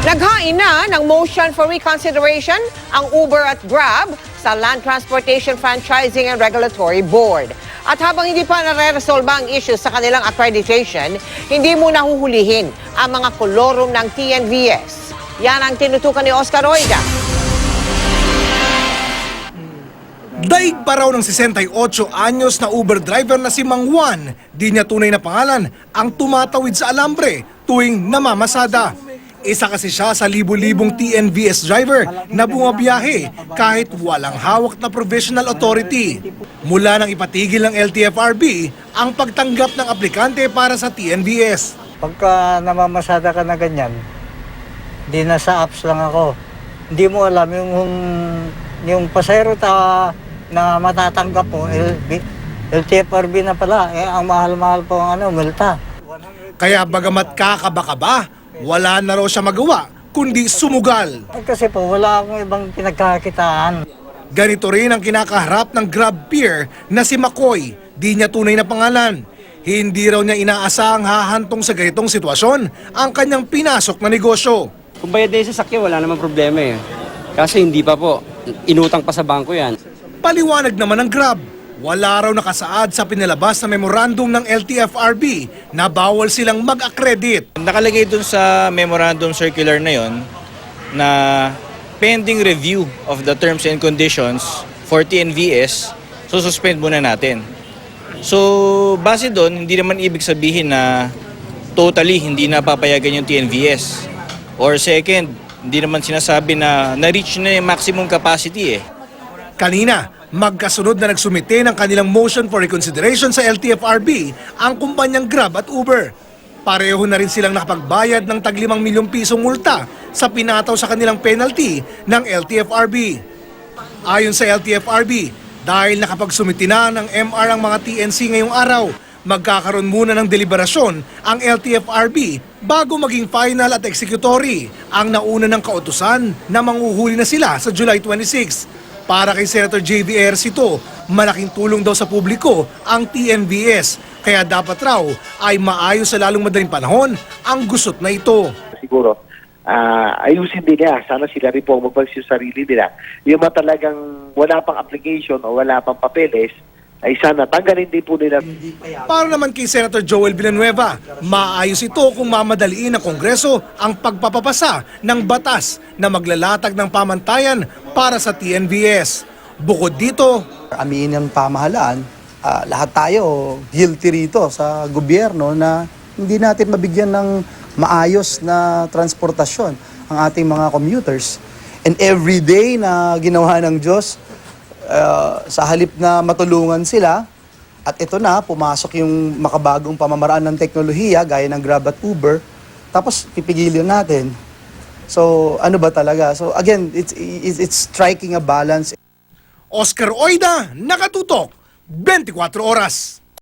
Naghain na ng motion for reconsideration ang Uber at Grab sa Land Transportation Franchising and Regulatory Board. At habang hindi pa nare-resolve ang issues sa kanilang accreditation, hindi muna huhulihin ang mga kolorum ng TNVS. Yan ang tinutukan ni Oscar Oida. Daig pa raw ng 68 anyos na Uber driver na si Mang Juan, di niya tunay na pangalan, ang tumatawid sa alambre tuwing namamasada. Isa kasi siya sa libu-libong TNVS driver na bumabiyahe kahit walang hawak na provisional authority. Mula nang ipatigil ng LTFRB ang pagtanggap ng aplikante para sa TNVS. Pagka namamasada ka na ganyan, di nasa apps lang ako. Hindi mo alam yung pasahero na matatanggap mo, LTFRB na pala. Ang mahal-mahal po ang multa. Kaya bagamat kakaba-kaba, wala na raw siya magawa, kundi sumugal. Kasi po, wala akong ibang pinagkakitaan. Ganito rin ang kinakaharap ng Grab peer na si Makoy, di niya tunay na pangalan. Hindi raw niya inaasahang hahantong sa ganitong sitwasyon ang kanyang pinasok na negosyo. Kung bayad na yung sasakyan, wala namang problema eh. Kasi hindi pa po, inutang pa sa bangko yan. Paliwanag naman ng Grab, wala raw nakasaad sa pinalabas na memorandum ng LTFRB na bawal silang mag-accredit. Nakalagay dun sa memorandum circular na yon na pending review of the terms and conditions for TNVS, suspend muna natin. So, base doon, hindi naman ibig sabihin na totally hindi napapayagan yung TNVS. Or second, hindi naman sinasabi na na-reach na yung maximum capacity eh. Kanina, magkasunod na nagsumite ng kanilang motion for reconsideration sa LTFRB ang kumpanyang Grab at Uber. Pareho na rin silang nakapagbayad ng tag 5 milyong pisong multa sa pinataw sa kanilang penalty ng LTFRB. Ayon sa LTFRB, dahil nakapagsumite na ng MR ang mga TNC ngayong araw, magkakaroon muna ng deliberasyon ang LTFRB bago maging final at executory ang nauna ng kautusan na manghuhuli na sila sa July 26. Para kay Senator JV Ercito, malaking tulong daw sa publiko ang TNVS, kaya dapat raw ay maayos sa lalong madaling panahon ang gusot na ito. Siguro, ayusin din niya. Sana sila rin po magpagsiyo sa sarili nila. Yung mga talagang wala pang application o wala pang papeles, ay sana tanggalin din po nila. Para naman kay Senator Joel Villanueva, maayos ito kung mamadaliin ng Kongreso ang pagpapapasa ng batas na maglalatag ng pamantayan para sa TNVS. Bukod dito, aminin ng pamahalaan, lahat tayo guilty rito sa gobyerno na hindi natin mabigyan ng maayos na transportasyon ang ating mga commuters. And every day na ginawa ng Diyos, sa halip na matulungan sila, at ito na, pumasok yung makabagong pamamaraan ng teknolohiya gaya ng Grab at Uber, tapos pipigilin natin. So ano ba talaga? So again, it's striking a balance. Oscar Oida, nakatutok, 24 oras.